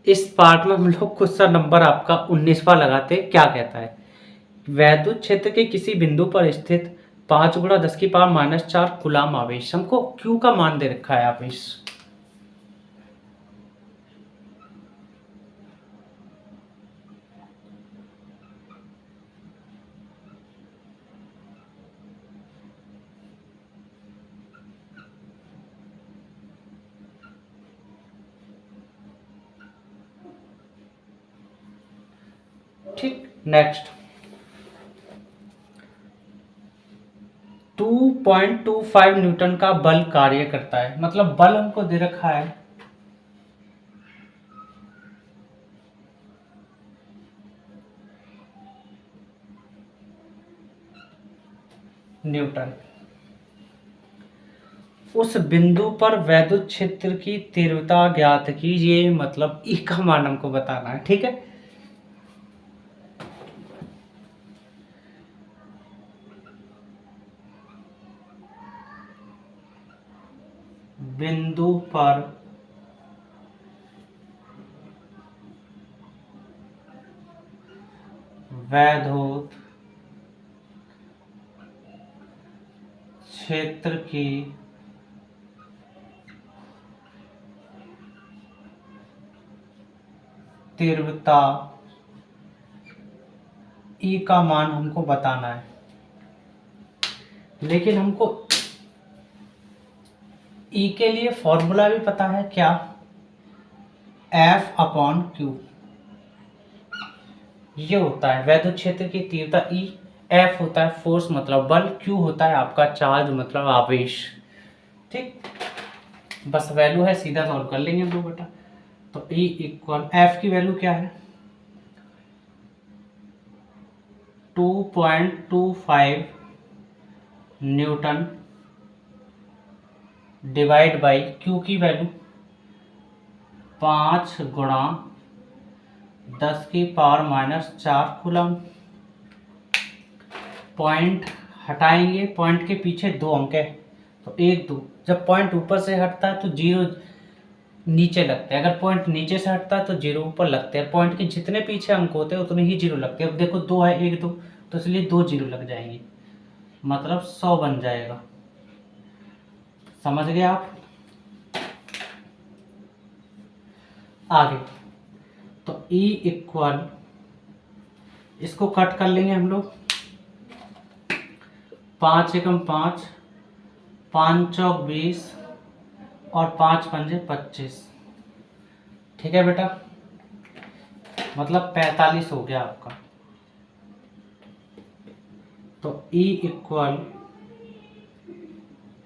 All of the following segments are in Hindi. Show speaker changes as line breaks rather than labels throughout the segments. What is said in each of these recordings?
इस पार्ट में हम लोग क्वेश्चन नंबर आपका 19वां लगाते हैं। क्या कहता है, वैद्युत क्षेत्र के किसी बिंदु पर स्थित 5 गुणा 10 की पावर -4 कूलाम आवेश, हमको क्यू का मान दे रखा है आवेश। ठीक, नेक्स्ट 2.25 न्यूटन का बल कार्य करता है। मतलब बल हमको दे रखा है न्यूटन। उस बिंदु पर वैद्युत क्षेत्र की तीव्रता ज्ञात कीजिए। मतलब ई का मान हमको बताना है। ठीक है, बिंदु पर वैद्युत क्षेत्र की तीव्रता ई का मान हमको बताना है। लेकिन हमको ई के लिए फॉर्मूला भी पता है, क्या? F/Q ये होता है वैद्युत क्षेत्र की तीव्रता ई, F होता है फोर्स मतलब बल, Q होता है आपका चार्ज मतलब आवेश। ठीक, बस वैल्यू है, सीधा सॉल्व कर लेंगे हम लोग बेटा। तो E इक्वल F की वैल्यू क्या है 2.25 न्यूटन डिवाइड बाई Q की वैल्यू 5 गुणा 10 की पावर -4 कूलम। पॉइंट हटाएंगे, पॉइंट के पीछे 2 अंक है तो 1 2, जब पॉइंट ऊपर से हटता है तो 0 नीचे लगते हैं, अगर पॉइंट नीचे से हटता है तो 0 ऊपर लगते हैं। पॉइंट के जितने पीछे अंक होते हैं उतने ही 0 लगते हैं। अब देखो 2 है, 1 2, तो इसलिए 2 0 लग जाएंगे, मतलब 100 बन जाएगा। समझ गए आप? आगे तो E इक्वल, इसको कट कर लेंगे हम लोग, 5 एकम 5, 5 चौक 20 और 5 पंजे 25। ठीक है बेटा, मतलब 45 हो गया आपका। तो E इक्वल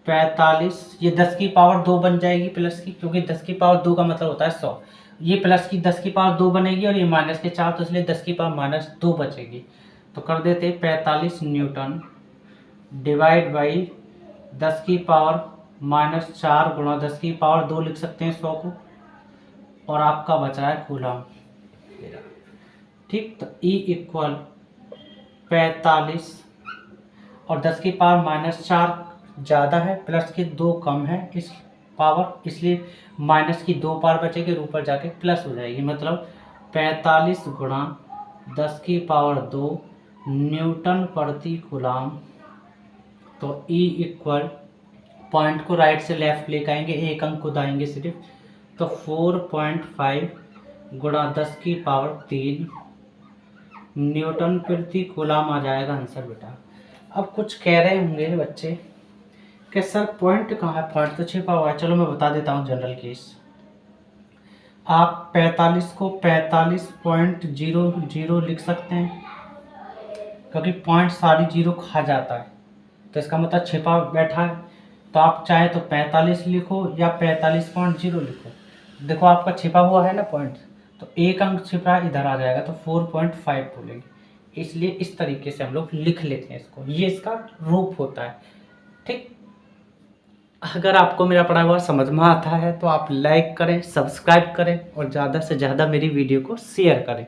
45, ये 10 की पावर 2 बन जाएगी प्लस की, क्योंकि 10 की पावर 2 का मतलब होता है 100। ये प्लस की 10 की पावर 2 बनेगी और ये माइनस के 4, तो इसलिए 10 की पावर -2 बचेगी। तो कर देते 45 न्यूटन डिवाइड बाई 10 की पावर -4 गुणा 10 की पावर 2 लिख सकते हैं 100 को, और आपका बचा है कूलम। ठीक, तो E इक्वल 45 और 10 की पावर -4 ज़्यादा है, प्लस की 2 कम है इस पावर, इसलिए माइनस की 2 पावर बचेगी और ऊपर जाके प्लस हो जाएगी। मतलब 45 गुणा 10 की पावर 2 न्यूटन प्रति कूलम। तो E इक्वल, पॉइंट को राइट से लेफ्ट लेकर आएंगे, एक अंक खुद आएंगे सिर्फ, तो 4.5 गुणा 10 की पावर 3 न्यूटन प्रति कूलम आ जाएगा आंसर बेटा। अब कुछ कह रहे होंगे बच्चे कि सर पॉइंट कहाँ है, पॉइंट तो छिपा हुआ है। चलो मैं बता देता हूँ जनरल केस। आप 45 को 45.00 लिख सकते हैं, क्योंकि पॉइंट सारी 0 खा जाता है, तो इसका मतलब छिपा बैठा है। तो आप चाहे तो 45 लिखो या 45.0 लिखो। देखो आपका छिपा हुआ है ना पॉइंट, तो एक अंक छिपा इधर आ जाएगा, तो 4.5 बोलेंगे। इसलिए इस तरीके से हम लोग लिख लेते हैं इसको, ये इसका रूप होता है। ठीक, अगर आपको मेरा पढ़ा हुआ समझ में आता है तो आप लाइक करें, सब्सक्राइब करें और ज़्यादा से ज़्यादा मेरी वीडियो को शेयर करें।